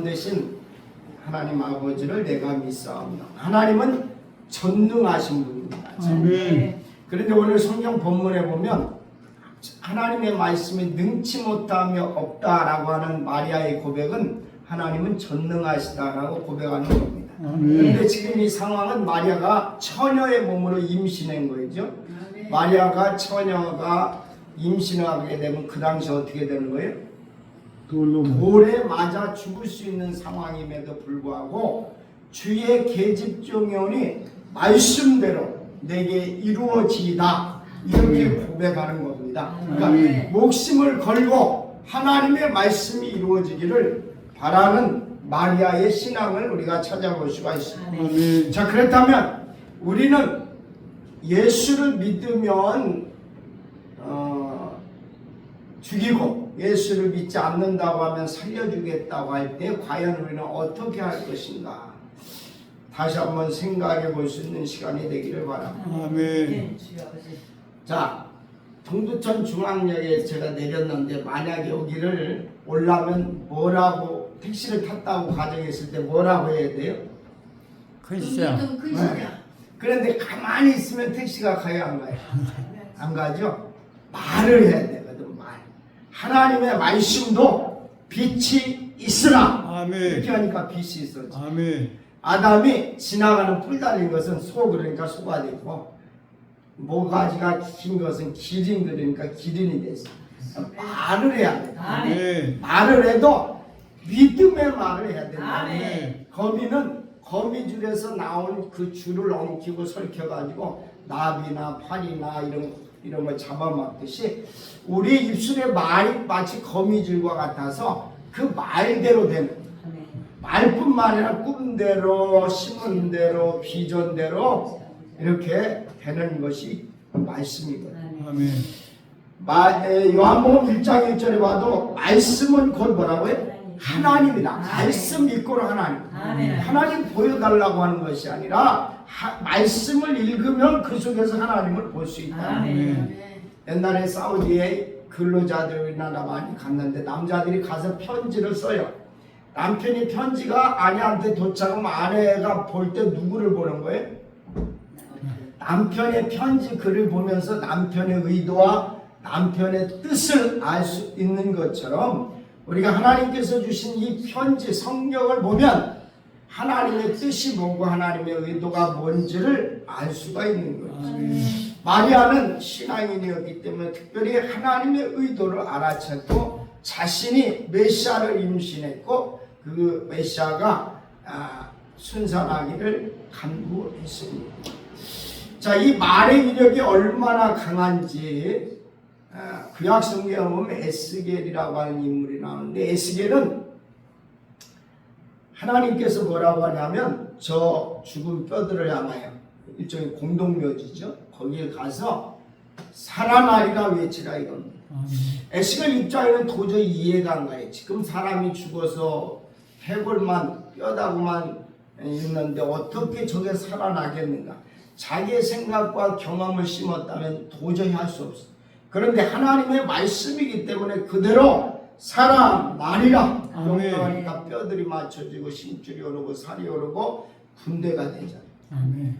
만드신 하나님 아버지를 내가 믿사옵니다. 하나님은 전능하신 분입니다. 아멘. 그런데 오늘 성경 본문에 보면 하나님의 말씀이 능치 못하며 없다라고 하는 마리아의 고백은 하나님은 전능하시다라고 고백하는 겁니다. 그런데 지금 이 상황은 마리아가 처녀의 몸으로 임신한 거죠. 마리아가 처녀가 임신하게 되면 그 당시 어떻게 되는 거예요? 돌에 맞아 죽을 수 있는 상황임에도 불구하고 주의 계집종연이 말씀대로 내게 이루어지이다 이렇게 고백하는 겁니다. 그러니까 목숨을 걸고 하나님의 말씀이 이루어지기를 바라는 마리아의 신앙을 우리가 찾아볼 수가 있습니다. 자, 그렇다면 우리는 예수를 믿으면 죽이고 예수를 믿지 않는다고 하면 살려주겠다고 할 때 과연 우리는 어떻게 할 것인가 다시 한번 생각해 볼 수 있는 시간이 되기를 바랍니다. 아멘. 자, 동두천 중앙역에 제가 내렸는데 만약에 여기를 올라면 뭐라고 택시를 탔다고 가정했을 때 뭐라고 해야 돼요? 큰 시장. 그런데 가만히 있으면 택시가 가요 안 가요? 안 가죠? 말을 해야 되거든. 말. 하나님의 말씀도 빛이 있으나 아멘. 이렇게 하니까 빛이 있었지. 아멘. 아담이 지나가는 뿔 달린 것은 소 그러니까 소가 되고 모가지가 긴 것은 기린 그러니까 기린이 됐어. 말을 해야 돼. 아멘. 말을 해도 믿음의 말을 해야 된다. 아멘. 거미는 거미줄에서 나온 그 줄을 엉키고 설켜가지고 나비나 파리나 이런 거 잡아먹듯이 우리 입술의 말이 마치 거미줄과 같아서 그 말대로 되는 말뿐만 아니라 꿈 대로 심은 대로 비전대로 이렇게 되는 것이 말씀이거든요. 아멘. 요한복음 1장 1절에 봐도 말씀은 곧 뭐라고요? 하나님이다. 말씀 이꼬로 하나님. 하나님 보여달라고 하는 것이 아니라 말씀을 읽으면 그 속에서 하나님을 볼 수 있다. 옛날에 사우디에 근로자들이나 많이 갔는데 남자들이 가서 편지를 써요. 남편이 편지가 아내한테 도착하면 아내가 볼 때 누구를 보는 거예요? 남편의 편지 글을 보면서 남편의 의도와 남편의 뜻을 알 수 있는 것처럼 우리가 하나님께서 주신 이 편지 성경을 보면 하나님의 뜻이 뭐고 하나님의 의도가 뭔지를 알 수가 있는 거죠. 마리아는 신앙인이었기 때문에 특별히 하나님의 의도를 알아챘고 자신이 메시아를 임신했고 그 메시아가 순산하기를 간구했습니다. 자, 이 말의 위력이 얼마나 강한지 구약 성경에 보면 에스겔이라고 하는 인물이 나오는데 에스겔은 하나님께서 뭐라고 하냐면 저 죽은 뼈들을 향하여 일종의 공동묘지죠. 거기에 가서 살아나리라 외치라 이겁니다. 에스겔 입장에는 도저히 이해가 안 가요. 지금 사람이 죽어서 해골만 뼈다구만 있는데 어떻게 저게 살아나겠는가. 자기의 생각과 경험을 심었다면 도저히 할 수 없어요. 그런데 하나님의 말씀이기 때문에 그대로 살아나리라. 그러니까 뼈들이 맞춰지고 심줄이 오르고 살이 오르고 군대가 되잖아요. 아멘.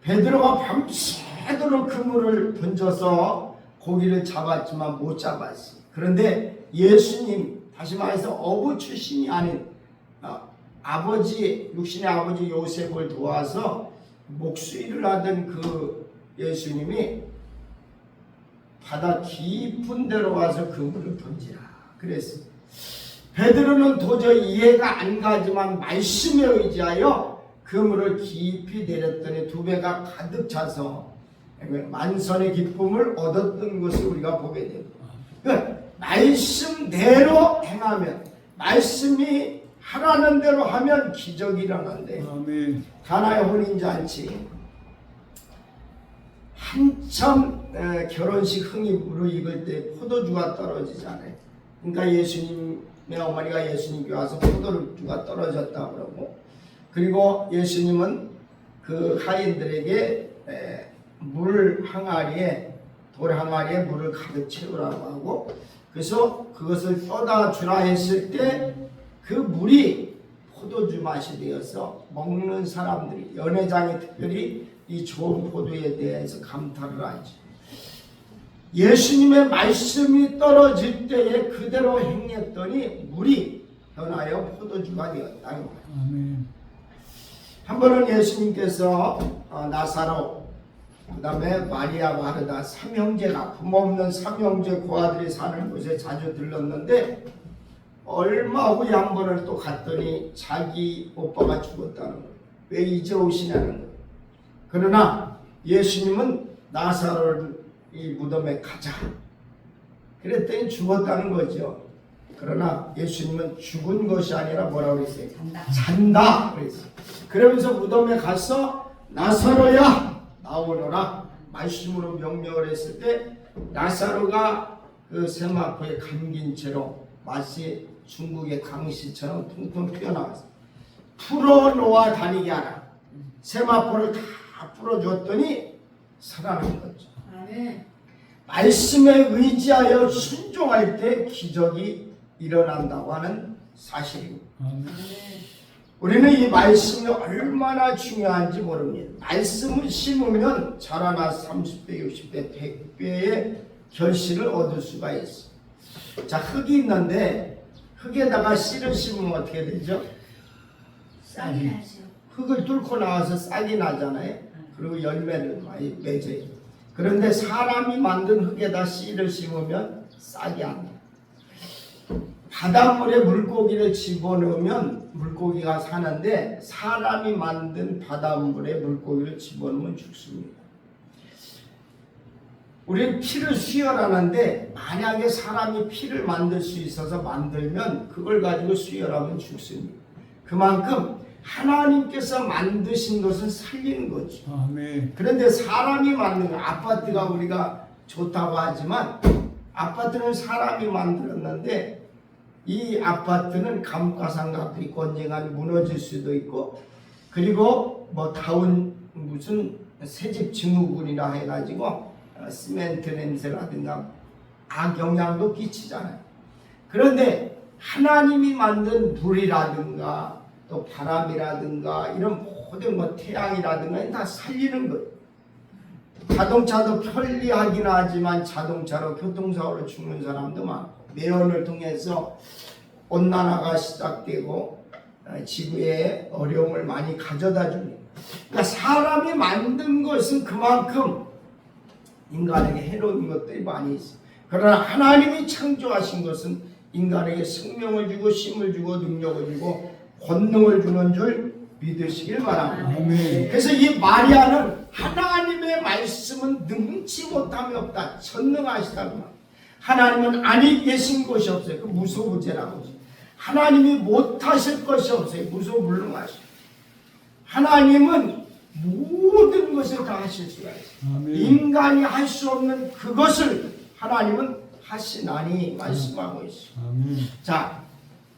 베드로가 밤새도록 그물을 던져서 고기를 잡았지만 못 잡았어요. 그런데 예수님, 다시 말해서 어부 출신이 아닌 아버지, 육신의 아버지 요셉을 도와서 목수일을 하던 그 예수님이 바다 깊은 데로 와서 그물을 던지라 그랬어요. 베드로는 도저히 이해가 안 가지만 말씀에 의지하여 그물을 깊이 내렸더니 두 배가 가득 차서 만선의 기쁨을 얻었던 것을 우리가 보게 됩니다. 그러니까 말씀대로 행하면, 말씀이 하라는 대로 하면 기적이 일어난대. 가나의 혼인잔치 한참 결혼식 흥이 무르익을 때 포도주가 떨어지잖아요. 그러니까 예수님의 어머니가 예수님께 와서 포도주가 떨어졌다고 그러고, 그리고 예수님은 그 하인들에게 물 항아리에, 돌 항아리에 물을 가득 채우라고 하고, 그래서 그것을 떠다 주라 했을 때 그 물이 포도주 맛이 되어서 먹는 사람들이 연회장이 특별히 이 좋은 포도에 대해서 감탄을 하죠. 예수님의 말씀이 떨어질 때에 그대로 행했더니 물이 변하여 포도주가 되었다는 거예요. 아멘. 한 번은 예수님께서 나사로, 그 다음에 마리아, 마르다 삼형제가, 부모 없는 삼형제 고아들이 사는 곳에 자주 들렀는데 얼마 후에 한 번을 또 갔더니 자기 오빠가 죽었다는 거예요. 왜 이제 오시냐는 거예요. 그러나 예수님은 나사로를 이 무덤에 가자 그랬더니 죽었다는 거죠. 그러나 예수님은 죽은 것이 아니라 뭐라고 그랬어요? 잔다 그랬어요. 그러면서 무덤에 가서 나사로야 나오너라 말씀으로 명령을 했을 때 나사로가 그 세마포에 감긴 채로 마치 중국의 강시처럼 퉁퉁 튀어나왔어요. 풀어놓아 다니게 하라. 세마포를 다 풀어줬더니 살아난 거죠. 말씀에 의지하여 순종할 때 기적이 일어난다고 하는 사실입니다. 우리는 이 말씀이 얼마나 중요한지 모릅니다. 말씀을 심으면 자라나 30배, 60배, 100배의 결실을 얻을 수가 있어요. 자, 흙이 있는데 흙에다가 씨를 심으면 어떻게 되죠? 쌀이 나죠. 흙을 뚫고 나와서 싹이 나잖아요. 그리고 열매를 많이 맺어요. 그런데 사람이 만든 흙에다 씨를 심으면 싹이 안 나요. 바닷물에 물고기를 집어넣으면 물고기가 사는데 사람이 만든 바닷물에 물고기를 집어넣으면 죽습니다. 우리는 피를 수혈하는데 만약에 사람이 피를 만들 수 있어서 만들면 그걸 가지고 수혈하면 죽습니다. 그만큼 하나님께서 만드신 것은 살리는 거죠. 아멘. 그런데 사람이 만든 거, 아파트가 우리가 좋다고 하지만 아파트는 사람이 만들었는데 이 아파트는 감가상각도 있고 언젠간 무너질 수도 있고 그리고 뭐 다운 무슨 새집 증후군이라 해가지고 시멘트 냄새라든가 악영향도 끼치잖아요. 그런데 하나님이 만든 물이라든가 또 바람이라든가 이런 모든 뭐 태양이라든가 다 살리는 거예요. 자동차도 편리하긴 하지만 자동차로 교통사고로 죽는 사람도 많고 매연을 통해서 온난화가 시작되고 지구에 어려움을 많이 가져다 줍니다. 그러니까 사람이 만든 것은 그만큼 인간에게 해로운 것들이 많이 있어요. 그러나 하나님이 창조하신 것은 인간에게 생명을 주고 힘을 주고 능력을 주고 권능을 주는 줄 믿으시길 바랍니다. 아멘. 그래서 이 마리아는 하나님의 말씀은 능치 못함이 없다. 전능하시다고. 하나님은 아니 계신 것이 없어요. 그 무소부재라고. 하나님이 못하실 것이 없어요. 무소불능하시고. 하나님은 모든 것을 다 하실 수가 있어요. 아멘. 인간이 할 수 없는 그것을 하나님은 하시나니 말씀하고 있어요. 아멘. 자,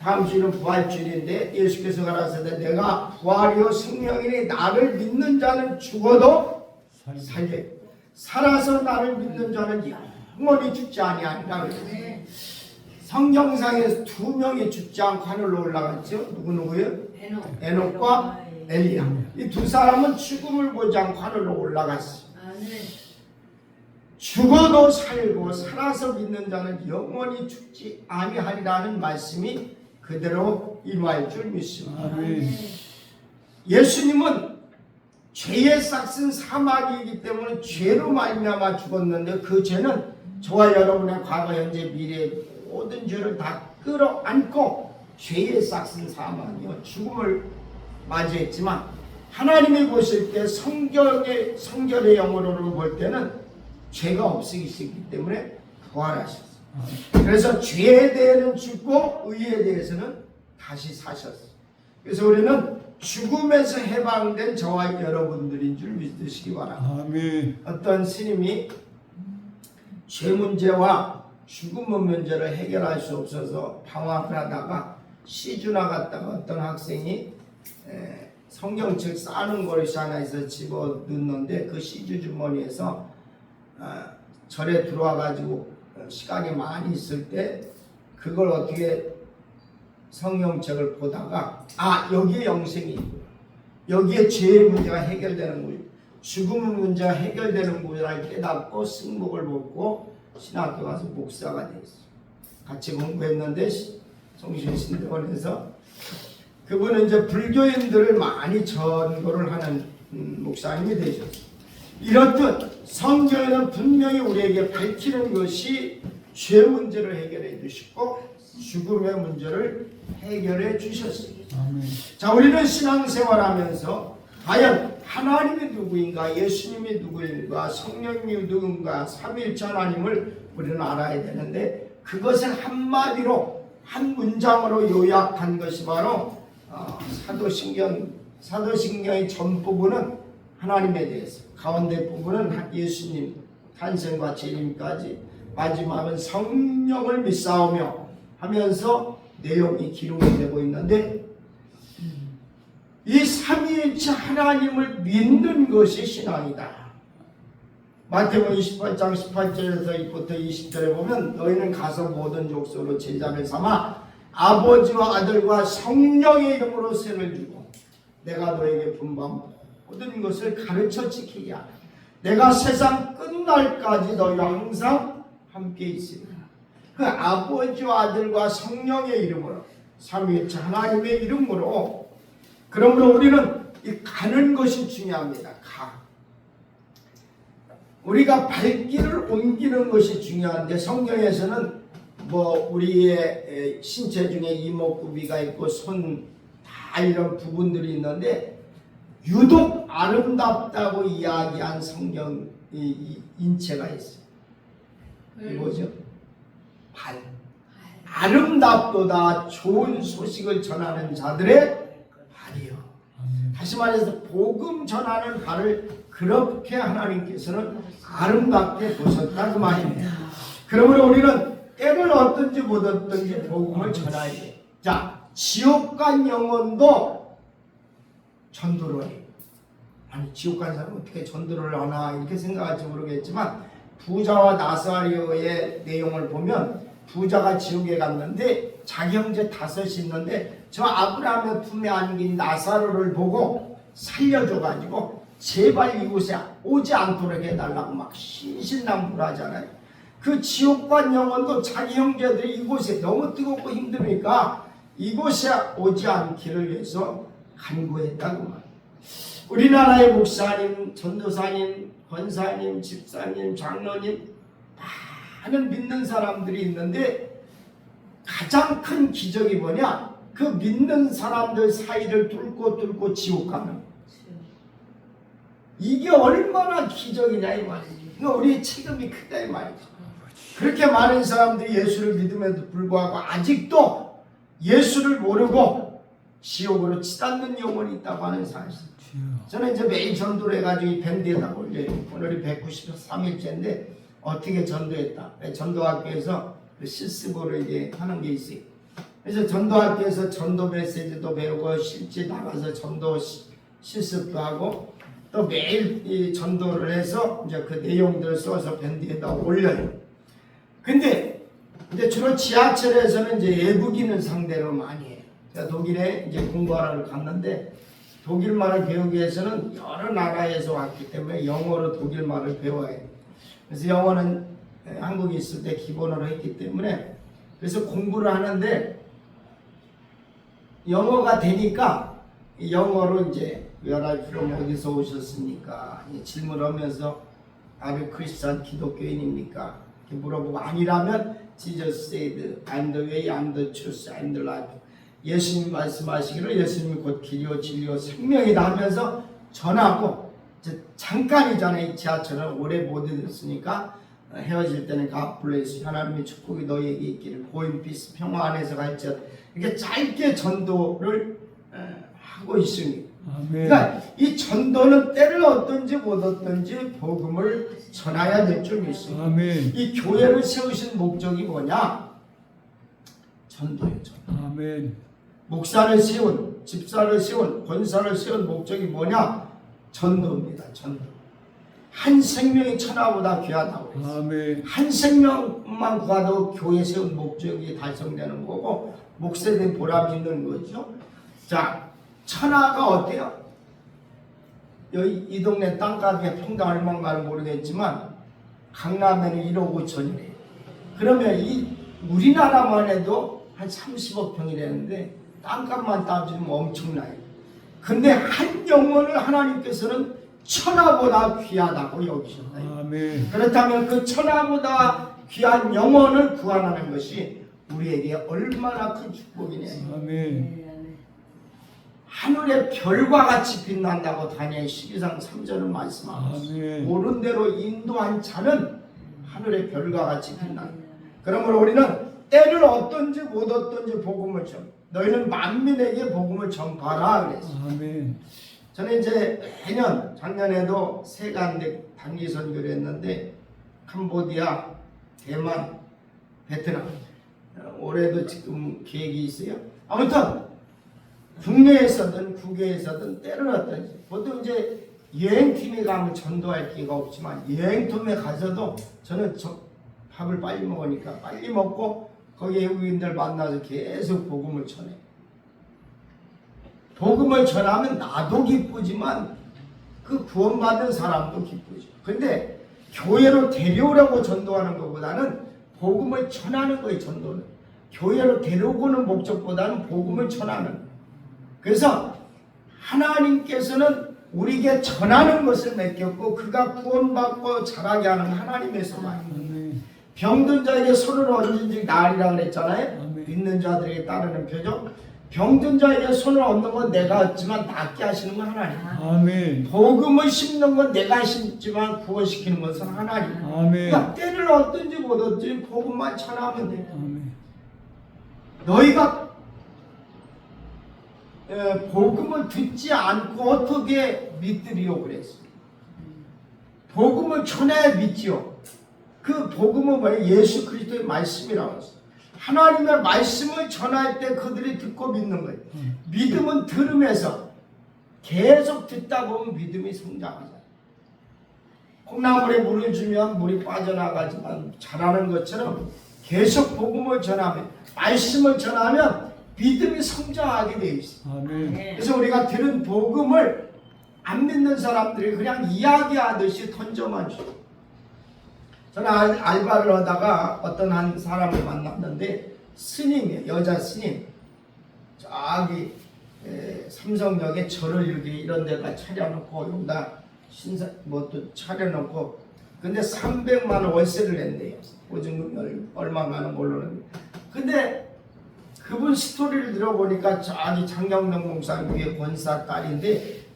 다음 주는 부활주일인데 예수께서 가라사대 내가 부활이요 생명이니 나를 믿는 자는 죽어도 살려 살아서 나를 믿는 자는 영원히 죽지 아니하리라. 성경상에서 두 명이 죽지 않고 하늘로 올라갔죠. 누구예요? 에녹과 엘리야. 이 두 사람은 죽음을 보지 않고 하늘로 올라갔어요. 죽어도 살고 살아서 믿는 자는 영원히 죽지 아니하리라는 말씀이 그대로 임할 줄 믿습니다. 아멘. 예수님은 죄의 싹슨 사막이기 때문에 죄로 말미암아 죽었는데 그 죄는 저와 여러분의 과거, 현재, 미래의 모든 죄를 다 끌어안고 죄의 싹슨 사막이요 죽음을 맞이했지만 하나님이 보실 때 성결의 영으로 볼 때는 죄가 없으시기 때문에 부활하셨어요. 그래서 죄에 대해서는 죽고 의에 대해서는 다시 사셨어요. 그래서 우리는 죽음에서 해방된 저와 여러분들인 줄 믿으시기 바랍니다. 아멘. 어떤 스님이 죄 문제와 죽음 문제를 해결할 수 없어서 방황을 하다가 시주나 갔다가 어떤 학생이 성경책 싸는 그릇이 하나 있어 집어 넣는데 그 시주 주머니에서 절에 들어와 가지고 시간이 많이 있을 때 그걸 어떻게 성경책을 보다가 여기에 영생이 있구나. 여기에 죄의 문제가 해결되는구나. 죽음의 문제가 해결되는구나를 깨닫고 승복을 먹고 신학교 가서 목사가 됐어요. 같이 공부했는데 성신신대원에서 그분은 이제 불교인들을 많이 전도를 하는 목사님이 되셨어요. 이렇듯 성경에는 분명히 우리에게 밝히는 것이 죄 문제를 해결해 주시고 죽음의 문제를 해결해 주셨어요. 자, 우리는 신앙생활하면서 과연 하나님이 누구인가, 예수님이 누구인가, 성령님이 누군가, 삼위일체 하나님을 우리는 알아야 되는데 그것을 한마디로 한 문장으로 요약한 것이 바로 사도신경의 전 부분은 하나님에 대해서, 가운데 부분은 예수님 탄생과 재림까지, 마지막은 성령을 믿사오며 하면서 내용이 기록이 되고 있는데 이 삼위일체 하나님을 믿는 것이 신앙이다. 마태복음 28장 18절에서 20절에 보면 너희는 가서 모든 족속으로 제자를 삼아 아버지와 아들과 성령의 이름으로 세를 주고 내가 너에게 분부한 모든 것을 가르쳐 지키게 하라. 내가 세상 끝날까지 너희와 항상 함께 있으리라. 그 아버지와 아들과 성령의 이름으로, 삼위일체 하나님의 이름으로, 그러므로 우리는 이 가는 것이 중요합니다. 우리가 발길을 옮기는 것이 중요한데 성경에서는 우리의 신체 중에 이목구비가 있고 손 다 이런 부분들이 있는데 유독 아름답다고 이야기한 성경 인체가 있어요. 이거죠. 발. 아름답도다 좋은 소식을 전하는 자들의 발이요. 다시 말해서 복음 전하는 발을 그렇게 하나님께서는 아름답게 보셨다 그 말입니다. 그러므로 우리는 때를 얻든지 못 얻든지 복음을 전해야 돼. 자, 지옥 간 영혼도 전도를 해요. 아니 지옥 간 사람 어떻게 전도를 하나 이렇게 생각할지 모르겠지만 부자와 나사로의 내용을 보면 부자가 지옥에 갔는데 자기 형제 5이 있는데 저 아브라함의 품에 안긴 나사로를 보고 살려줘가지고 제발 이곳에 오지 않도록 해달라고 막 신신당부하잖아요. 그 지옥관 영혼도 자기 형제들이 이곳에 너무 뜨겁고 힘드니까 이곳에 오지 않기를 위해서 간구했다고 말이에요. 우리나라의 목사님, 전도사님, 권사님, 집사님, 장로님 많은 믿는 사람들이 있는데 가장 큰 기적이 뭐냐? 그 믿는 사람들 사이를 뚫고 지옥 가는, 이게 얼마나 기적이냐 이 말이지. 이거 우리의 책임이 크다 이 말이지. 그렇게 많은 사람들이 예수를 믿음에도 불구하고 아직도 예수를 모르고 지옥으로 치닫는 영혼이 있다고 하는 사실. 저는 이제 매일 전도를 해가지고 이 밴드에다 올려요. 오늘이 193일째인데 어떻게 전도했다. 전도학교에서 실습으로 이제 하는 게 있어요. 그래서 전도학교에서 전도 메시지도 배우고 실제 나가서 전도 실습도 하고 또 매일 이 전도를 해서 이제 그 내용들을 써서 밴드에다 올려요. 근데 이제 주로 지하철에서는 이제 외국인을 상대로 많이 해요. 제가 독일에 이제 공부하러 갔는데 독일 말을 배우기 위해서는 여러 나라에서 왔기 때문에 영어로 독일 말을 배워야 해요. 그래서 영어는 한국에 있을 때 기본으로 했기 때문에 그래서 공부를 하는데 영어가 되니까 영어로 이제 Where are you from? 어디서 오셨습니까? 질문하면서 아주 크리스찬 기독교인입니까? 이렇게 물어보고 아니라면 Jesus said I'm the way, I'm the truth, I'm the life. 예수님 말씀하시기를 예수님이 곧 길이요 진리요 생명이다 하면서 전하고 이제 잠깐이잖아요. 이 지하철은 오래 못 있었으니까 헤어질 때는 God bless, 하나님의 축복이 너희에게 있기를, Go in peace, 평화 안에서 갈지어다. 이렇게 짧게 전도를 하고 있습니다. 그러니까 이 전도는 때를 얻든지 못 얻든지 복음을 전해야 될 점이 있습니다. 아멘. 이 교회를 세우신 목적이 뭐냐? 전도예요. 전도. 아멘. 목사를 세운, 집사를 세운, 권사를 세운 목적이 뭐냐? 전도입니다. 전도. 한 생명이 천하보다 귀하다고 했어요. 아멘. 한 생명만 구하도 교회 세운 목적이 달성되는 거고 목세 된 보람이 있는 거죠. 자, 천하가 어때요? 여기 이 동네 땅가게 평당 얼마인가는 모르겠지만 강남에는 1억 5천이래요. 그러면 이 우리나라만 해도 한 30억 평이라는데 땅값만 따지면 엄청나요. 근데 한 영혼을 하나님께서는 천하보다 귀하다고 여기셨나요? 아멘. 그렇다면 그 천하보다 귀한 영혼을 구원하는 것이 우리에게 얼마나 큰 축복이냐. 아멘. 하늘의 별과 같이 빛난다고 다니엘 12장 3절은 말씀하고 있습니다. 아멘. 옳은 대로 인도한 자는 하늘의 별과 같이 빛난다. 그러므로 우리는 때를 얻든지 못 얻든지 복음을 전. 너희는 만민에게 복음을 전파하라 그랬어요. 아멘. 저는 이제 매년 작년에도 세간대 단기 선교를 했는데 캄보디아, 대만, 베트남 올해도 지금 계획이 있어요. 아무튼 국내에서든 국외에서든 때를 얻든지 보통 이제 여행팀에 가면 전도할 기회가 없지만 여행팀에 가서도 저는 밥을 빨리 먹으니까 빨리 먹고 거기 외국인들 만나서 계속 복음을 전해. 복음을 전하면 나도 기쁘지만 그 구원받은 사람도 기쁘죠. 근데 교회로 데려오라고 전도하는 것보다는 복음을 전하는 거예요. 전도는 교회로 데려오는 목적보다는 복음을 전하는 거예요. 그래서 하나님께서는 우리에게 전하는 것을 맡겼고 그가 구원받고 자라게 하는 하나님의 소망입니다. 병든 자에게 손을 얹은 즉 나으리라 그랬잖아요. 아멘. 믿는 자들에게 따르는 표죠. 병든 자에게 손을 얹는 건 내가 얻지만 낫게 하시는 건 하나님. 아멘. 복음을 심는 건 내가 심지만 구원시키는 것은 하나님. 아멘. 그러니까 때를 얻든지 못 얻든지 복음만 전하면 돼. 아멘. 너희가 복음을 듣지 않고 어떻게 믿으리요 그랬어요. 복음을 전해야 믿지요. 그 복음은 뭐예요? 예수 그리스도의 말씀이라고 했어요. 하나님의 말씀을 전할 때 그들이 듣고 믿는 거예요. 믿음은 들음에서 계속 듣다 보면 믿음이 성장하잖아요. 콩나물에 물을 주면 물이 빠져나가지만 자라는 것처럼 계속 복음을 전하면 말씀을 전하면 믿음이 성장하게 되어 있어요. 아멘. 그래서 우리가 들은 복음을 안 믿는 사람들이 그냥 이야기하듯이 던져만 줘요. 저는 알바를 하다가 어떤 한 사람을 만났는데 스님이에요. 여자 스님. 저기 삼성역에 절을 이렇게 이런 데다 차려놓고 여기다 신사 또 차려놓고 근데 300만 원 월세를 낸대요. 보증금 얼마만은 모르는데. 근데 그분 스토리를 들어보니까 저기 장경동 목사님 위에 권사 딸인데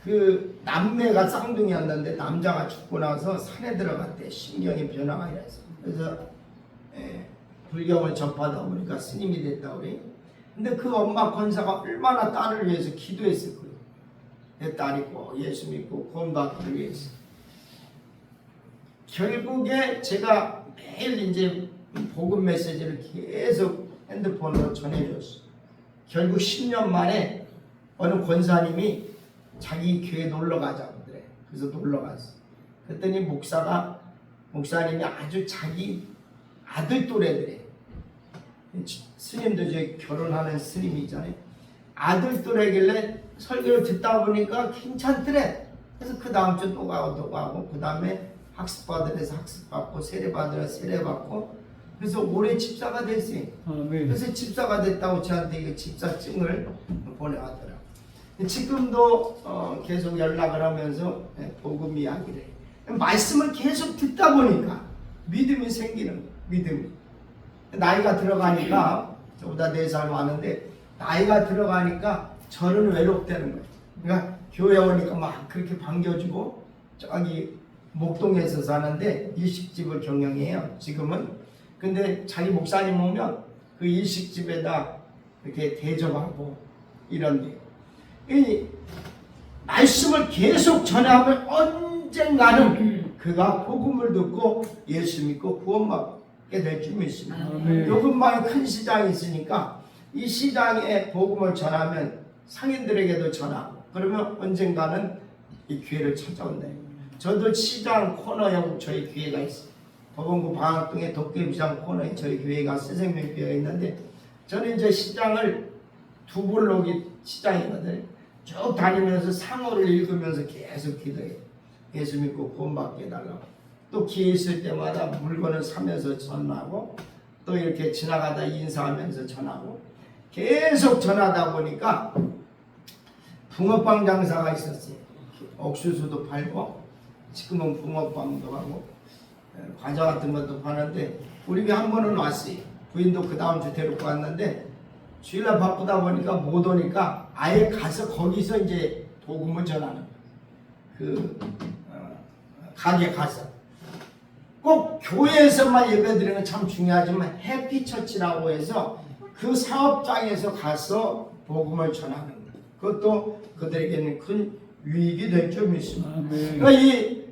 그 남매가 쌍둥이였는데 남자가 죽고 나서 산에 들어갔대. 신경의 변화가 일어서. 그래서 불경을 접하다 보니까 스님이 됐다 그래. 근데 그 엄마 권사가 얼마나 딸을 위해서 기도했을 거예요. 내 딸이 꼭 예수 믿고 구원받기 위해서. 결국에 제가 매일 이제 복음 메시지를 계속 핸드폰으로 전해줬어요. 결국 10년 만에 어느 권사님이 자기 교회 놀러 가자고 그래. 그래서 놀러 갔어. 그랬더니 목사님이 아주 자기 아들 또래들에 스님도 이제 결혼하는 스님이잖아요. 아들 또래길래 설교를 듣다 보니까 괜찮더래. 그래서 그 다음 주 또 가고 그 다음에 학습받으래서 학습받고 세례받으래서 세례받고 그래서 올해 집사가 됐어요. 아멘. 그래서 집사가 됐다고 저한테 이거 집사증을 보내왔더라고요. 지금도 계속 연락을 하면서 복음 이야기를 해요. 말씀을 계속 듣다 보니까 믿음이 생기는 거예요. 믿음이. 나이가 들어가니까 저보다 4살 많은데 나이가 들어가니까 저는 외롭다는 거예요. 그러니까 교회 오니까 막 그렇게 반겨주고 저기 목동에서 사는데 일식집을 경영해요. 지금은. 근데 자기 목사님 오면 그 일식집에다 이렇게 대접하고 이런데 이 말씀을 계속 전하면 언젠가는 그가 복음을 듣고 예수 믿고 구원받게 될 줄 믿습니다. 요것만 큰 시장이 있으니까 이 시장에 복음을 전하면 상인들에게도 전하고 그러면 언젠가는 이 기회를 찾아온다. 저도 시장 코너에 저희 교회가 있어요. 법원구 방학동에 도깨비시장 코너에 저희 교회가 새생명교회가 있는데 저는 이제 시장을 두블록이 시장이거든요. 쭉 다니면서 상호를 읽으면서 계속 기도해요. 예수 믿고 구원받게 해달라고. 또 기회 있을 때마다 물건을 사면서 전하고 또 이렇게 지나가다 인사하면서 전하고 계속 전하다 보니까 붕어빵 장사가 있었어요. 옥수수도 팔고 지금은 붕어빵도 하고 과자 같은 것도 파는데 우리 집에 한 번은 왔어요. 부인도 그 다음 주 데리고 왔는데 주일날 바쁘다 보니까 못 오니까 아예 가서 거기서 이제 복음을 전하는 그 가게 가서 꼭 교회에서만 예배드리는 건 참 중요하지만 해피처치라고 해서 그 사업장에서 가서 복음을 전하는 거예요. 그것도 그들에게는 큰 유익이 될 줄 믿습니다. 그러니까 이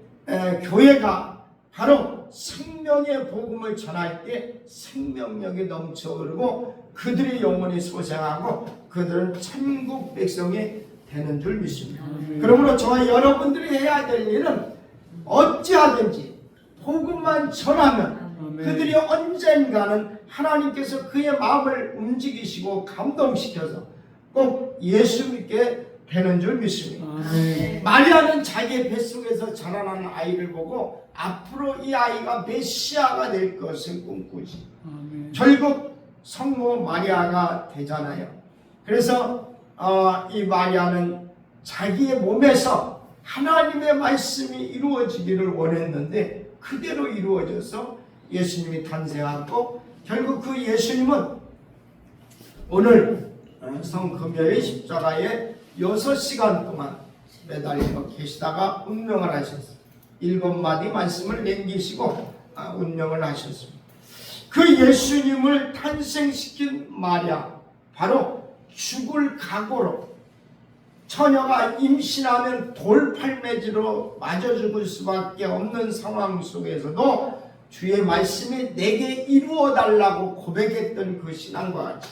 교회가 바로 생명의 복음을 전할 때 생명력이 넘쳐흐르고 그들의 영혼이 소생하고 그들은 천국 백성이 되는 줄 믿습니다. 그러므로 저와 여러분들이 해야 될 일은 어찌하든지 복음만 전하면 그들이 언젠가는 하나님께서 그의 마음을 움직이시고 감동시켜서 꼭 예수 믿게 되는 줄 믿습니다. 마리아는 자기의 뱃속에서 자라난 아이를 보고 앞으로 이 아이가 메시아가 될 것을 꿈꾸지. 결국 성모 마리아가 되잖아요. 그래서 이 마리아는 자기의 몸에서 하나님의 말씀이 이루어지기를 원했는데 그대로 이루어져서 예수님이 탄생하고 결국 그 예수님은 오늘 성금요일 십자가에 6시간 동안 매달려 계시다가 운명을 하셨어요. 7마디 말씀을 남기시고 운명을 하셨습니다. 그 예수님을 탄생시킨 마리아, 바로 죽을 각오로 처녀가 임신하면 돌팔매지로 맞아 죽을 수밖에 없는 상황 속에서도 주의 말씀이 내게 이루어 달라고 고백했던 그 신앙과 같이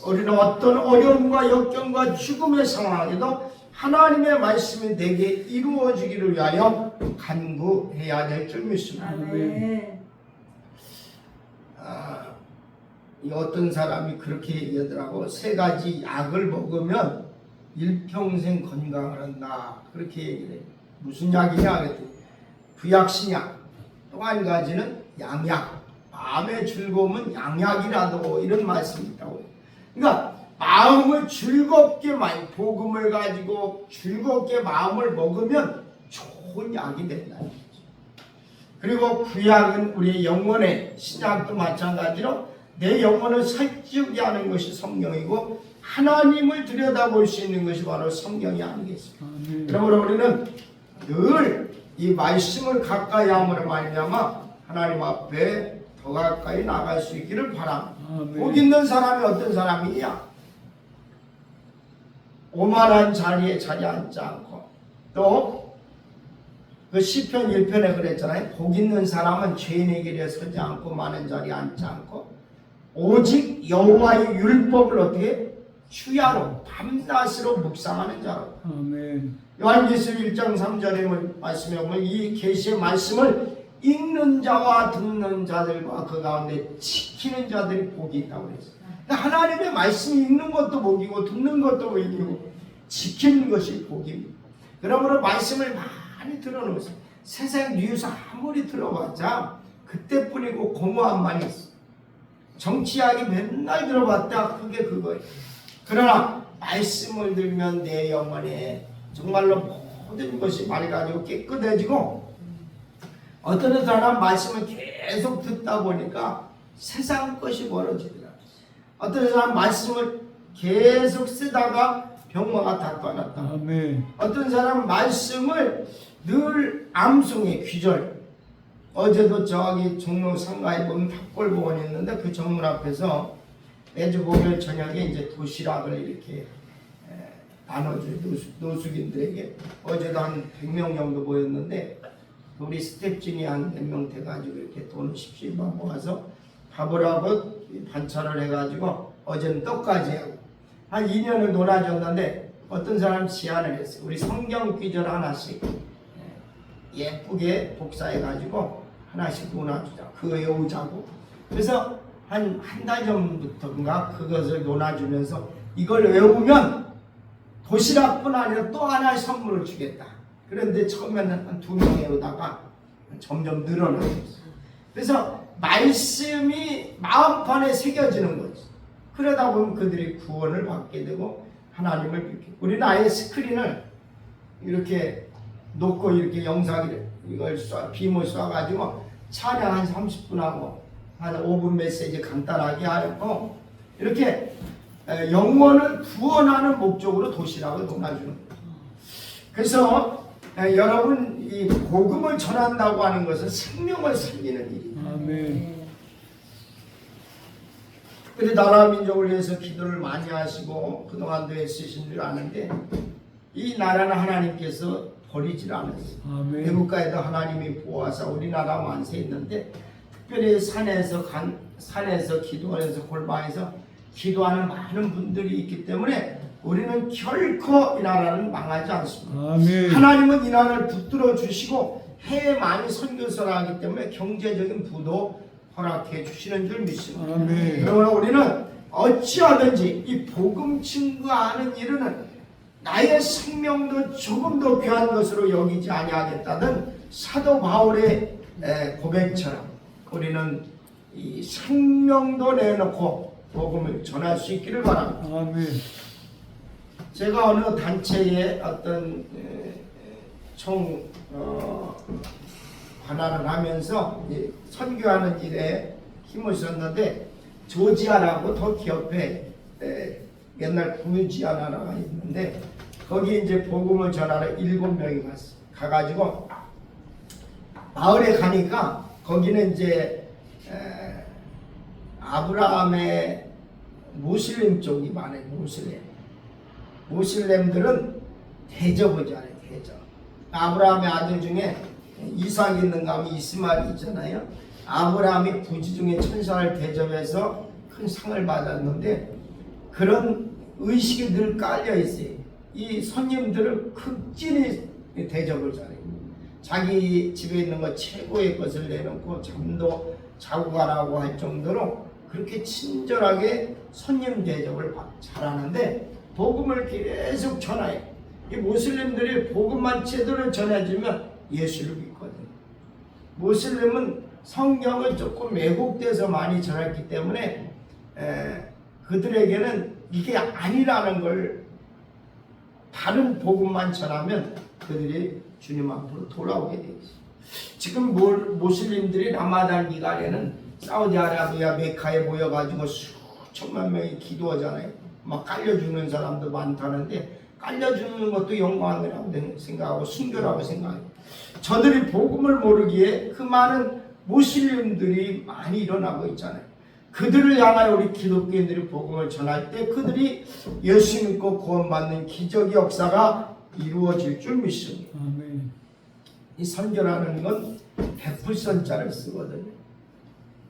우리는 어떤 어려움과 역경과 죽음의 상황에도 하나님의 말씀이 내게 이루어지기를 위하여 간구해야 될 줄 믿습니다. 어떤 사람이 그렇게 얘기하더라고. 3가지 약을 먹으면 일평생 건강을 한다. 그렇게 얘기를 해요. 무슨 약이냐 그랬더니 구약신약. 또 한 가지는 양약. 마음의 즐거움은 양약이라도 이런 말씀이 있다고 해요. 그러니까 마음을 즐겁게 복음을 가지고 즐겁게 마음을 먹으면 좋은 약이 된다. 그리고 구약은 우리의 영혼의 신약도 마찬가지로 내 영혼을 살찌우게 하는 것이 성경이고 하나님을 들여다볼 수 있는 것이 바로 성경이 아니겠습니까? 그러므로 우리는 늘 이 말씀을 가까이 함으로 말미암아 하나님 앞에 더 가까이 나갈 수 있기를 바랍니다. 복 있는 사람이 어떤 사람이냐? 오만한 자리에 자리 앉지 않고 또 그 시편 1편에 그랬잖아요. 복 있는 사람은 죄인의 길에 서지 않고 많은 자리에 앉지 않고 오직 여호와의 율법을 어떻게 주야로 밤낮으로 묵상하는 자로. 요한계시록 1장 3절에 말씀해 보면 이 계시의 말씀을 읽는 자와 듣는 자들과 그 가운데 지키는 자들이 복이 있다고 그랬어요. 하나님의 말씀이 읽는 것도 복이고 듣는 것도 복이고 지키는 것이 복입니다. 그러므로 말씀을 많이 들어놓으세요. 세상 뉴스 아무리 들어봤자 그때뿐이고 공허함만 있어. 정치 이야기 맨날 들어봤다 그게 그거예요. 그러나 말씀을 들면 내 영혼에 정말로 모든 것이 맑아지고 깨끗해지고 어떤 사람 말씀을 계속 듣다 보니까 세상 것이 멀어지더라. 어떤 사람 말씀을 계속 쓰다가 병마가 다 떠났다. 어떤 사람 말씀을 늘 암송해 귀절. 어제도 저기 종로 상가에 보면 탑골공원이 있는데 그 정문 앞에서 매주 목요일 저녁에 이제 도시락을 이렇게 나눠줘요. 노숙인들에게. 어제도 한 100명 정도 모였는데 우리 스태프진이 한 몇 명 돼가지고 이렇게 돈을 10만 모아서 밥을 하고 반찬을 해가지고 어제는 떡까지 하고 한 2년을 놀아줬는데 어떤 사람 제안을 했어요. 우리 성경 귀절 하나씩 예쁘게 복사해가지고 하나씩 놀아주자. 그거 외우자고. 그래서 한 달 전부터인가 그것을 논아주면서 이걸 외우면 도시락뿐 아니라 또 하나의 선물을 주겠다. 그런데 처음에는 한 2명 외우다가 점점 늘어나고 있어요. 그래서 말씀이 마음판에 새겨지는 거지. 그러다 보면 그들이 구원을 받게 되고 하나님을 믿게. 우리는 아예 스크린을 이렇게 놓고 이렇게 영상을 이걸 빔을 쏴가지고 찬양 한 30분 하고 한 5분 메시지 간단하게 하고 이렇게 영혼을 구원하는 목적으로 도시락을 도와주는 거예요. 그래서 여러분 이 복음을 전한다고 하는 것은 생명을 살리는 일이에요. 아멘. 근데 나라 민족을 위해서 기도를 많이 하시고 그동안도 애쓰신 줄 아는데 이 나라는 하나님께서 버리질 않았어요. 아멘. 외국가에도 하나님이 보호하사 우리나라 완세했는데 특별히 산에서 기도하면서 골방에서 기도하는 많은 분들이 있기 때문에 우리는 결코 이 나라는 망하지 않습니다. 아멘. 하나님은 이 나라를 붙들어 주시고 해외 많이 선교사를 하기 때문에 경제적인 부도 허락해 주시는 줄 믿습니다. 아멘. 그러나 우리는 어찌하든지 이 복음 증거하는 일은 나의 생명도 조금 더 귀한 것으로 여기지 아니하겠다는 사도 바울의 고백처럼 우리는 이 생명도 내놓고 복음을 전할 수 있기를 바랍니다. 아멘. 제가 어느 단체에 어떤 관할을 하면서 선교하는 일에 힘을 썼는데 조지아라고 터키 옆에 옛날 구지아나라가 있는데 거기 이제 복음을 전하러 7명이 갔어. 가가지고 마을에 가니까 거기는 이제 아브라함의 무슬림 쪽이 많아요. 무슬림들은 대접을 잘해. 대접. 아브라함의 아들 중에 이삭이 있는가 하면 이스마엘이 있잖아요. 아브라함이 부지 중에 천사를 대접해서 큰 상을 받았는데 그런 의식이 늘 깔려 있어요. 이 손님들을 극진히 대접을 잘해요. 자기 집에 있는 거 최고의 것을 내놓고 잠도 자고 가라고 할 정도로 그렇게 친절하게 손님 대접을 잘하는데 복음을 계속 전해요. 이 무슬림들이 복음만 제대로 전해주면 예수를 믿거든요. 무슬림은 성경을 조금 왜곡돼서 많이 전했기 때문에 그들에게는 이게 아니라는 걸 다른 복음만 전하면 그들이 주님 앞으로 돌아오게 되어 있어요. 지금 무슬림들이 라마단 기간에는 사우디아라비아 메카에 모여가지고 수천만 명이 기도하잖아요. 막 깔려주는 사람도 많다는데 깔려주는 것도 영광이라고 생각하고 순교라고 생각해요. 저들이 복음을 모르기에 그 많은 무슬림들이 많이 일어나고 있잖아요. 그들을 향하여 우리 기독교인들이 복음을 전할 때 그들이 예수 믿고 구원받는 기적의 역사가 이루어질 줄 믿습니다. 아멘. 이 선교라는 건 베풀선자를 쓰거든요.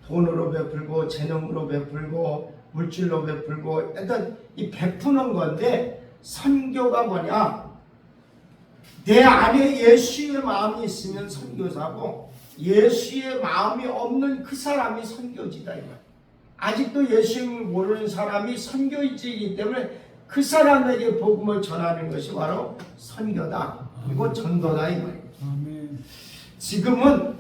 돈으로 베풀고 재능으로 베풀고 물질로 베풀고 일단 이 베푸는 건데 선교가 뭐냐? 내 안에 예수의 마음이 있으면 선교사고 예수의 마음이 없는 그 사람이 선교지다. 아직도 예수님을 모르는 사람이 선교지이기 때문에 그 사람에게 복음을 전하는 것이 바로 선교다. 그리고 전도다 이 말이에요. 아멘. 지금은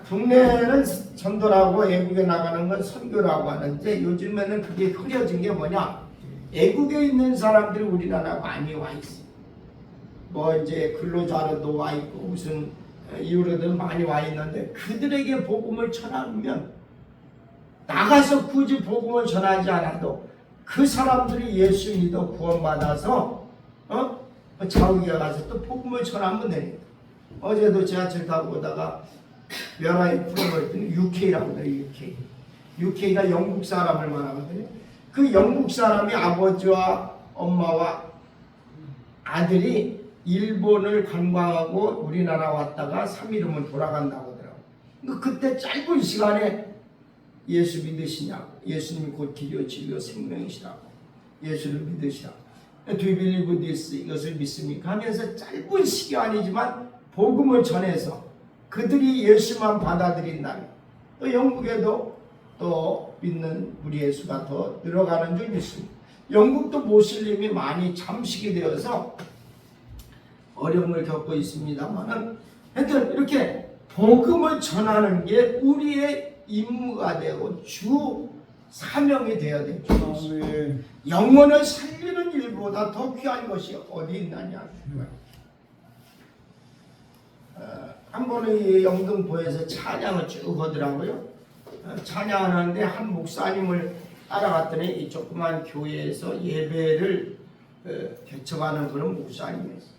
국내는 전도라고 외국에 나가는 건 선교라고 하는데 요즘에는 그게 흐려진 게 뭐냐? 외국에 있는 사람들이 우리나라 많이 와 있어요. 뭐 이제 근로자로도 와 있고 무슨 이유로든 많이 와 있는데 그들에게 복음을 전하면 나가서 굳이 복음을 전하지 않아도 그 사람들이 예수 믿어 구원받아서 자기가 가서 또 복음을 전하면 됩니다. 어제도 지하철 타고 오다가 면허에 풀어버렸더니 UK라고 그래요. UK가 영국 사람을 말하거든요. 그 영국 사람이 아버지와 엄마와 아들이 일본을 관광하고 우리나라 왔다가 3일 후면 돌아간다고 하더라고요. 그때 짧은 시간에 예수 믿으시냐고, 예수님이 곧 길이요 진리요 생명이시라고, 예수를 믿으시라고, Do you believe this? 이것을 믿습니까? 하면서 짧은 시간이지만 복음을 전해서 그들이 예수만 받아들인다면 또 영국에도 또 믿는 우리의 수가 더 늘어가는 줄 믿습니다. 영국도 모슬림이 많이 잠식이 되어서 어려움을 겪고 있습니다만은 하여튼 이렇게 복음을 전하는 게 우리의 임무가 되고 주 사명이 되어야 되죠. 아멘. 영혼을 살리는 일보다 더 귀한 것이 어디 있느냐. 한 번은 이 영등포에서 찬양을 쭉 하더라고요. 찬양하는데 한 목사님을 따라갔더니 이 조그만 교회에서 예배를 개척하는 그런 목사님이었어요.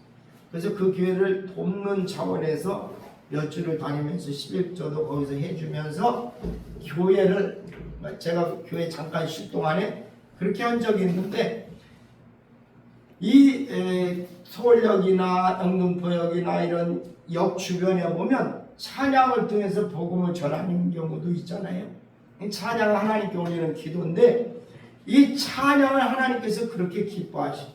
그래서 그 교회를 돕는 차원에서 몇 주를 다니면서 11조도 거기서 해주면서 교회를 제가 교회 잠깐 쉴 동안에 그렇게 한 적이 있는데 이 서울역이나 영등포역이나 이런 역 주변에 보면 찬양을 통해서 복음을 전하는 경우도 있잖아요. 찬양을 하나님께 올리는 기도인데 이 찬양을 하나님께서 그렇게 기뻐하시고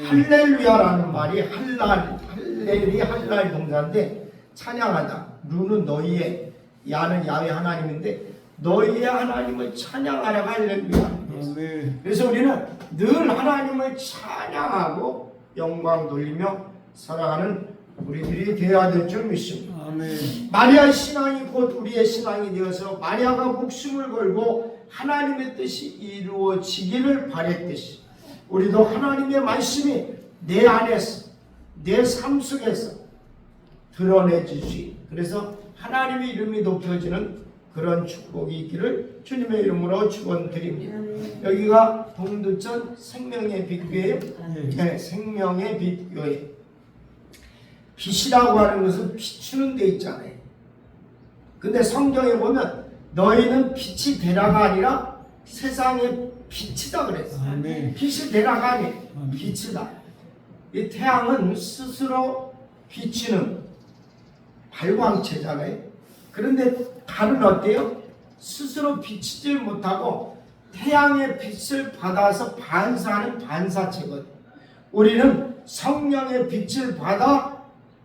할렐루야라는 말이 할렐이 할랄 동사인데 찬양하다. 루는 너희의, 야는 야훼 하나님인데 너희의 하나님을 찬양하라 할렐루야. 그래서 우리는 늘 하나님을 찬양하고 영광 돌리며 살아가는 우리들이 되어야 될 줄 믿습니다. 아멘. 마리아의 신앙이 곧 우리의 신앙이 되어서 마리아가 목숨을 걸고 하나님의 뜻이 이루어지기를 바랬듯이 우리도 하나님의 말씀이 내 안에서 내 삶 속에서 드러내지시 그래서 하나님의 이름이 높여지는 그런 축복이 있기를 주님의 이름으로 축원드립니다. 여기가 동두천 생명의 빛교회, 네, 생명의 빛교회. 빛이라고 하는 것은 비추는 데 있잖아요. 근데 성경에 보면 너희는 빛이 되라가 아니라 세상의 빛이다 그랬어요. 아멘. 빛이 되라가 아니 빛이다. 이 태양은 스스로 비치는 발광체잖아요. 그런데 달은 어때요? 스스로 비치질 못하고 태양의 빛을 받아서 반사하는 반사체거든요. 우리는 성령의 빛을 받아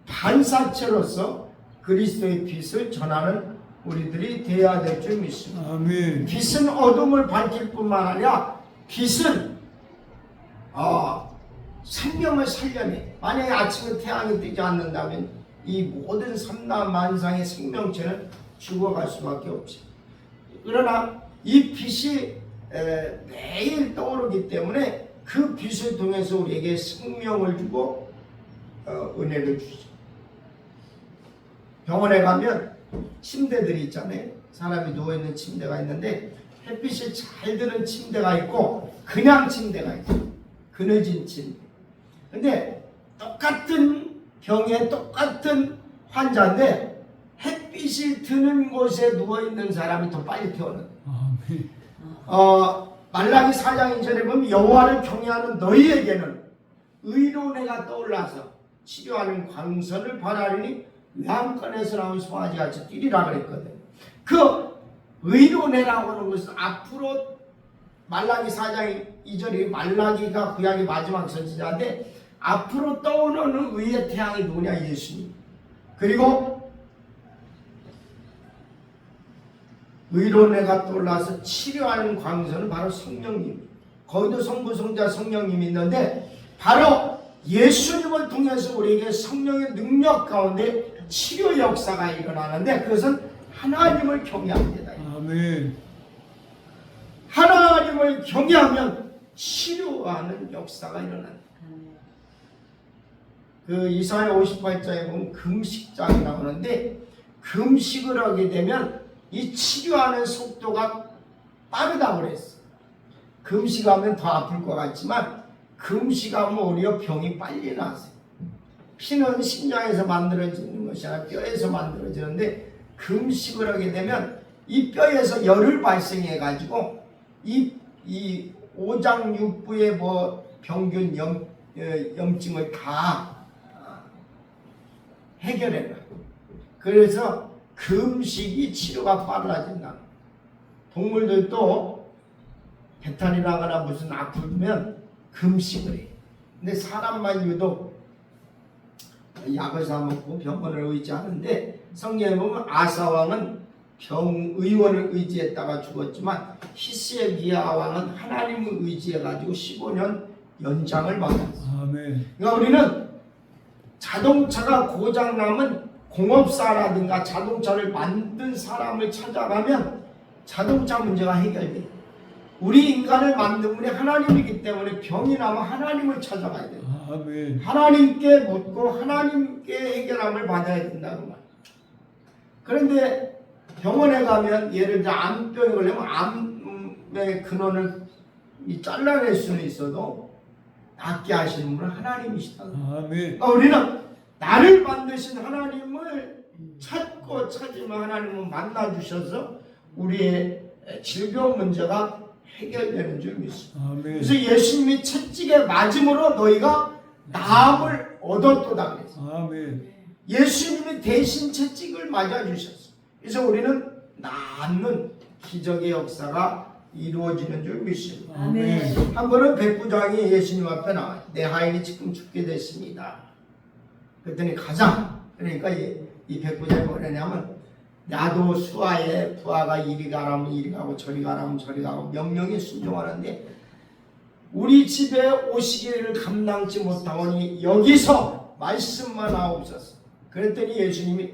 반사체로서 그리스도의 빛을 전하는 우리들이 되어야 될 줄 믿습니다. 아멘. 빛은 어둠을 밝힐 뿐만 아니라 빛은 생명을 살려내. 만약에 아침에 태양이 뜨지 않는다면 이 모든 삼라만상의 생명체는 죽어갈 수밖에 없죠. 그러나 이 빛이 매일 떠오르기 때문에 그 빛을 통해서 우리에게 생명을 주고 은혜를 주죠. 병원에 가면 침대들이 있잖아요. 사람이 누워있는 침대가 있는데 햇빛이 잘 드는 침대가 있고 그냥 침대가 있어요. 그늘진 침대. 근데 똑같은 병에 똑같은 환자인데 햇빛이 드는 곳에 누워있는 사람이 더 빨리 태어나요. 아멘. 말라기 4장 2절에 보면 여호와를 경외하는 너희에게는 의로운해가 떠올라서 치료하는 광선을 바라리니 외양간에서 나온 송아지같이 뛰리라 그랬거든. 그 의로운해라고 하는 것은 앞으로 말라기 4장 2절이 말라기가 구약의 마지막 선지자인데 앞으로 떠오르는 의의 태양이 누구냐? 예수님. 그리고 의로운 해가 떠올라서 치료하는 광선은 바로 성령님. 거기도 성부, 성자, 성령님이 있는데 바로 예수님을 통해서 우리에게 성령의 능력 가운데 치료 역사가 일어나는데 그것은 하나님을 경외합니다. 아멘. 하나님을 경외하면 치료하는 역사가 일어난다. 그 이사야 58장에 보면 금식장이 나오는데 금식을 하게 되면 이 치료하는 속도가 빠르다고 그랬어. 금식하면 더 아플 것 같지만 금식하면 오히려 병이 빨리 나세요. 피는 심장에서 만들어지는 것이 아니라 뼈에서 만들어지는데 금식을 하게 되면 이 뼈에서 열을 발생해 가지고 이 오장육부의 병균 염증을 다 해결해라. 그래서 금식이 치료가 빨라진다. 동물들도 배탈이 나거나 무슨 아프면 금식을 해. 근데 사람만 유독 약을 사 먹고 병원을 의지하는데 성경에 보면 아사왕은 병의원을 의지했다가 죽었지만 히스기야 왕은 하나님을 의지해가지고 15년 연장을 받았어요. 아멘. 그러니까 우리는 자동차가 고장나면 공업사라든가 자동차를 만든 사람을 찾아가면 자동차 문제가 해결돼요. 우리 인간을 만든 분이 하나님이기 때문에 병이 나면 하나님을 찾아가야 돼요. 아멘. 하나님께 묻고 하나님께 해결함을 받아야 된다는 말. 그런데 병원에 가면 예를 들어 암병이 걸리면 암의 근원을 잘라낼 수는 있어도 낫게 하시는 분은 하나님이시다. 아멘. 그러니까 우리는 나를 만드신 하나님을 찾고 찾으면 하나님은 만나 주셔서 우리의 질병 문제가 해결되는 줄 믿습니다. 아멘. 그래서 예수님이 채찍에 맞음으로 너희가 나음을 얻었도다 그랬어요. 아멘. 예수님이 대신 채찍을 맞아 주셨어요. 그래서 우리는 낫는 기적의 역사가 이루어지는 줄 믿습니다. 아멘. 한 번은 백부장이 예수님 앞에 나와요. 내 하인이 지금 죽게 됐습니다. 그랬더니 가자. 그러니까 이 백부장이 뭐냐면 나도 수하에 부하가 이리 가라면 이리 가고 저리 가라면 저리 가고 명령에 순종하는데 우리 집에 오시기를 감당치 못하오니 여기서 말씀만 하옵소서. 그랬더니 예수님이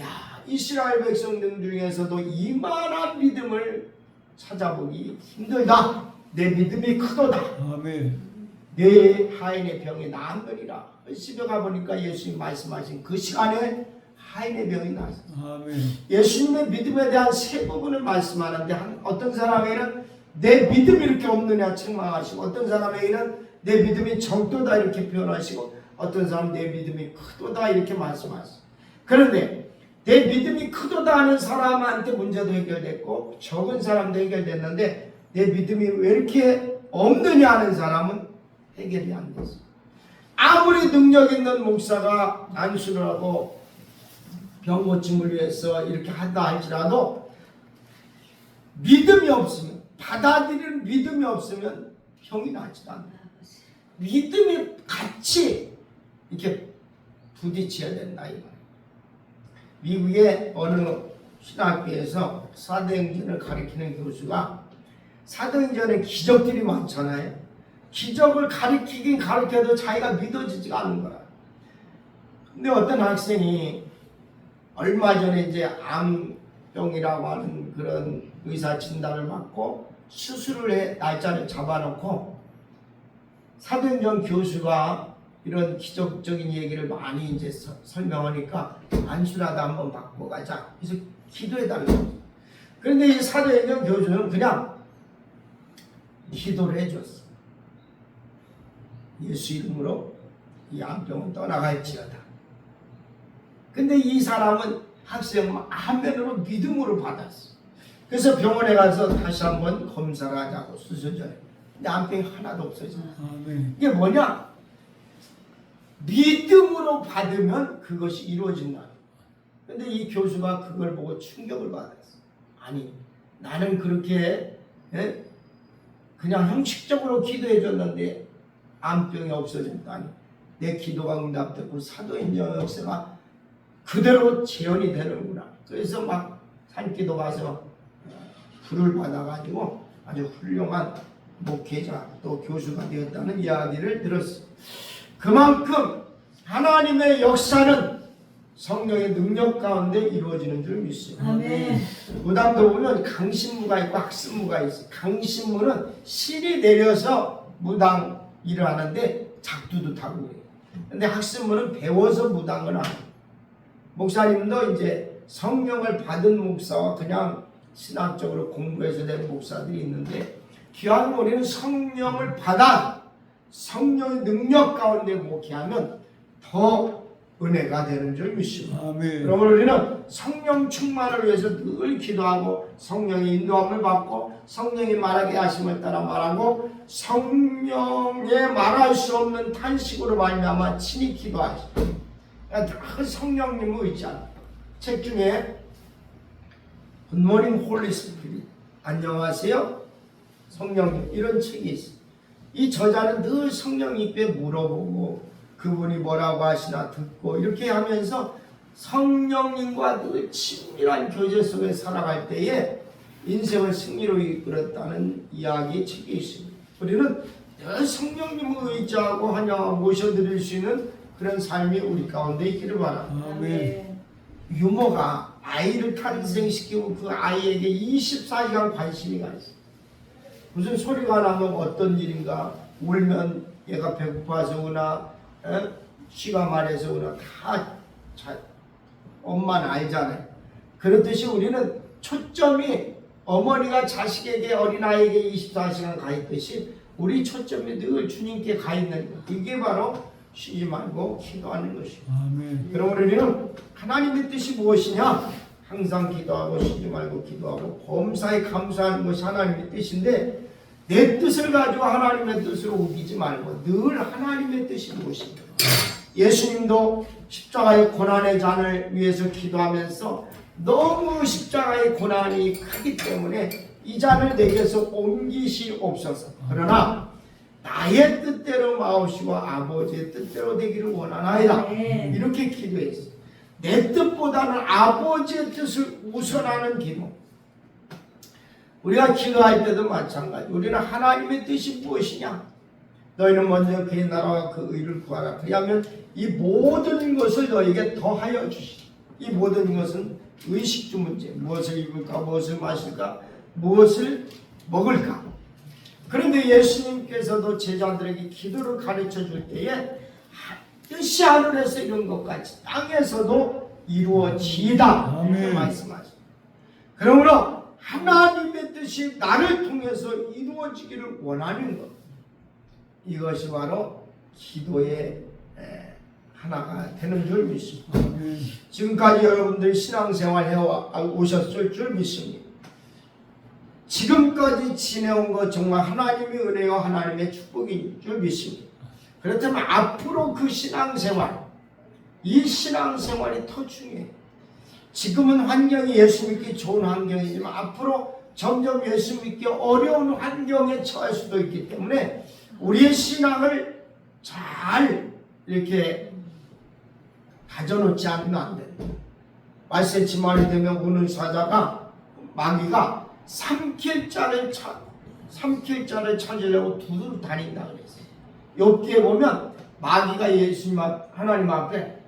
야 이스라엘 백성들 중에서도 이만한 믿음을 찾아보기 힘들다. 내 믿음이 크도다. 아멘. 내 하인의 병이 나았느니라. 집에 가보니까 예수님 말씀하신 그 시간에 하인의 병이 나았어요. 아멘. 예수님의 믿음에 대한 세 부분을 말씀하는데 어떤 사람에게는 내 믿음이 이렇게 없느냐 책망하시고 어떤 사람에게는 내 믿음이 적도다 이렇게 표현하시고 어떤 사람은 내 믿음이 크도다 이렇게 말씀하셨어요. 그런데 내 믿음이 크도다 하는 사람한테 문제도 해결됐고 적은 사람도 해결됐는데 내 믿음이 왜 이렇게 없느냐 하는 사람은 해결이 안 됐어요. 아무리 능력 있는 목사가 안수를 하고 병 고침을 위해서 이렇게 한다 할지라도 믿음이 없으면 받아들이는 믿음이 없으면 병이 낫지도 않아요. 믿음이 같이 이렇게 부딪혀야 된다 이 말이에요. 미국의 어느 신학교에서 사도행전을 가르치는 교수가 사도행전에 기적들이 많잖아요. 기적을 가르치긴 가르쳐도 자기가 믿어지지가 않는 거야. 근데 어떤 학생이 얼마 전에 이제 암병이라고 하는 그런 의사 진단을 받고 수술을 해 날짜를 잡아놓고 사도행전 교수가 이런 기적적인 얘기를 많이 이제 설명하니까 안수라도 한번 받고 가자. 그래서 기도해달라고. 그런데 이 사도행전 교수는 그냥 기도를 해줬어. 예수 이름으로 이 암병은 떠나갈지어다. 근데 이 사람은 학생은 한면으로 믿음으로 받았어. 그래서 병원에 가서 다시 한번 검사를 하자고 수술 전에. 근데 암병이 하나도 없어져. 아멘. 이게 뭐냐? 믿음으로 받으면 그것이 이루어진다. 근데 이 교수가 그걸 보고 충격을 받았어. 아니, 나는 그렇게 그냥 형식적으로 기도해 줬는데 암병이 없어졌다니. 내 기도가 응답되고 사도행전 역사가 그대로 재현이 되는구나. 그래서 막 산기도 가서 불을 받아가지고 아주 훌륭한 목회자 또 교수가 되었다는 이야기를 들었어. 그만큼 하나님의 역사는 성령의 능력 가운데 이루어지는 줄 믿습니다. 아멘. 무당도 보면 강신무가 있고 학신무가 있어요. 강신무는 신이 내려서 무당 일을 하는데 작두도 타고 그래요. 근데 학신무는 배워서 무당을 하는. 목사님도 이제 성령을 받은 목사와 그냥 신학적으로 공부해서 된 목사들이 있는데 귀한 우리는 성령을 받아 성령의 능력 가운데 목회하면 더 은혜가 되는 줄 믿습니다. 아멘. 그러므로 우리는 성령 충만을 위해서 늘 기도하고 성령의 인도함을 받고 성령이 말하게 하심을 따라 말하고 성령의 말할 수 없는 탄식으로 말미암아 친히 기도하시고 그 성령님을 의지하는 책 중에 굿모닝 홀리 스피릿 안녕하세요 성령님 이런 책이 있어요. 이 저자는 늘 성령 입에 물어보고 그분이 뭐라고 하시나 듣고 이렇게 하면서 성령님과 늘 친밀한 교제 속에 살아갈 때에 인생을 승리로 이끌었다는 이야기 책이 있습니다. 우리는 늘 성령님을 의지하고 하나 모셔드릴 수 있는 그런 삶이 우리 가운데 있기를 바랍니다. 아멘. 유모가 아이를 탄생시키고 그 아이에게 24시간 관심이 가 있어요. 무슨 소리가 나면 어떤 일인가, 울면 얘가 배고파서 오나 쉬가 말해서 오나 다 엄마는 알잖아요. 그렇듯이 우리는 초점이 어머니가 자식에게 어린아이에게 24시간 가 있듯이 우리 초점이 늘 주님께 가 있는 것. 이게 바로 쉬지 말고 기도하는 것이에요. 아멘. 그럼 우리는 하나님의 뜻이 무엇이냐? 항상 기도하고 쉬지 말고 기도하고 범사에 감사하는 것이 하나님의 뜻인데 내 뜻을 가지고 하나님의 뜻으로 우기지 말고 늘 하나님의 뜻이 무엇인가? 예수님도 십자가의 고난의 잔을 위해서 기도하면서 너무 십자가의 고난이 크기 때문에 이 잔을 내게서 옮기시옵소서. 그러나 나의 뜻대로 마옵시고 아버지의 뜻대로 되기를 원하나이다. 이렇게 기도했어요. 내 뜻보다는 아버지의 뜻을 우선하는 기도. 우리가 기도할 때도 마찬가지. 우리는 하나님의 뜻이 무엇이냐? 너희는 먼저 그의 나라와 그 의를 구하라. 그리하면 이 모든 것을 너에게 더하여 주시리. 이 모든 것은 의식주 문제. 무엇을 입을까? 무엇을 마실까? 무엇을 먹을까? 그런데 예수님께서도 제자들에게 기도를 가르쳐 줄 때에 뜻이 하늘에서 이룬 것 같이 땅에서도 이루어지이다. 이렇게 말씀하십니다. 그러므로 하나님의 뜻이 나를 통해서 이루어지기를 원하는 것. 이것이 바로 기도의 하나가 되는 줄 믿습니다. 지금까지 여러분들이 신앙생활 해오셨을 줄 믿습니다. 지금까지 지내온 것 정말 하나님의 은혜와 하나님의 축복인 줄 믿습니다. 그렇다면 앞으로 그 신앙생활, 이 신앙생활이 더 중요해요. 지금은 환경이 예수 믿기 좋은 환경이지만 앞으로 점점 예수 믿기 어려운 환경에 처할 수도 있기 때문에 우리의 신앙을 잘 이렇게 다져놓지 않으면 안 됩니다. 말세치 말이 되면 우는 사자가 마귀가 삼킬 자를 찾으려고 두루 다닌다 그랬어요. 욥기에 보면 마귀가 예수님 하나님 앞에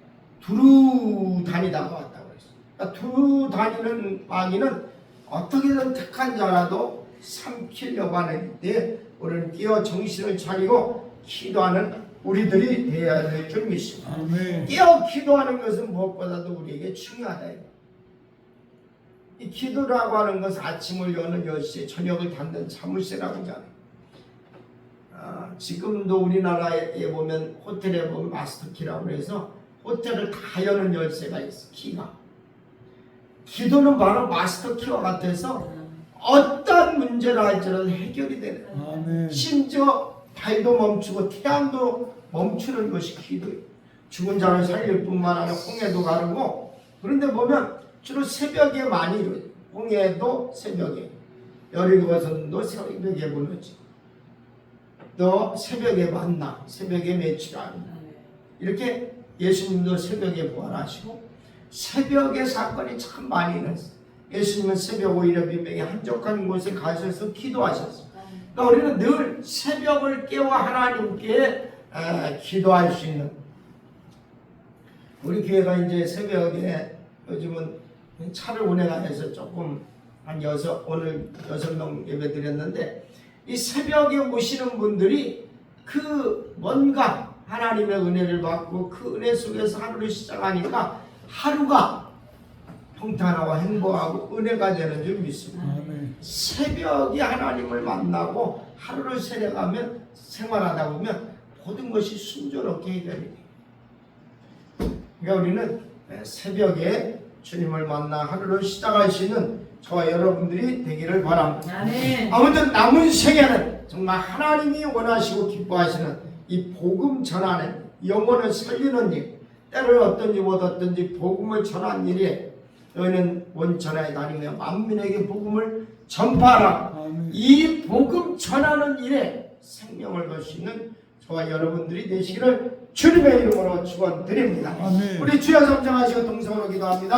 두루 다니다가 왔다고 그랬어요. 그러니까 두루 다니는 마귀는 어떻게든 택한 자라도 삼키려고 하는데 우리는 깨어 정신을 차리고 기도하는 우리들이 되어야 될 줄 믿습니다. 아멘. 깨어 기도하는 것은 무엇보다도 우리에게 중요하다. 이 기도라고 하는 것은 아침을 여는 10시에 저녁을 닫는 사무실이라고 하잖아요. 지금도 우리나라에 보면 호텔에 보면 마스터키라고 해서 호텔을 다 여는 열쇠가 있어. 키가. 기도는 바로 마스터키와 같아서 어떤 문제를 할지라도 해결이 되는 거예요. 아멘. 심지어 달도 멈추고 태양도 멈추는 것이 기도예요. 죽은 자를 살릴 뿐만 아니라 홍해도 가르고. 그런데 보면 주로 새벽에 많이 이루어져요. 홍해도 새벽에, 여리고선도 새벽에 무너지고 또 새벽에 만나, 새벽에 매출하는 이렇게 예수님도 새벽에 부활하시고 새벽에 사건이 참 많이 일어났어요. 예수님은 새벽 5일에 비명에 한적한 곳에 가셔서 기도하셨어요. 그러니까 우리는 늘 새벽을 깨워 하나님께 기도할 수 있는, 우리 교회가 이제 새벽에 요즘은 차를 운행하면서 조금 오늘 6명 예배 드렸는데 이 새벽에 오시는 분들이 그 뭔가 하나님의 은혜를 받고 그 은혜 속에서 하루를 시작하니까 하루가 평탄하고 행복하고 은혜가 되는 줄 믿습니다. 아멘. 새벽에 하나님을 만나고 하루를 살아가면 생활하다 보면 모든 것이 순조롭게 해결이 돼요. 그러니까 우리는 새벽에 주님을 만나 하루를 시작할 수 있는 저와 여러분들이 되기를 바랍니다. 아멘. 아무튼 남은 생애는 정말 하나님이 원하시고 기뻐하시는 이 복음 전하는 영혼을 살리는 일, 때를 어떤지 못 어떤지 복음을 전하는 일에 너희는 원천하에 다니며 만민에게 복음을 전파하라. 아멘. 이 복음 전하는 일에 생명을 걸 수 있는 저와 여러분들이 되시기를 주님의 이름으로 축원드립니다. 아멘. 우리 주여 삼장하시고 동성으로 기도합니다.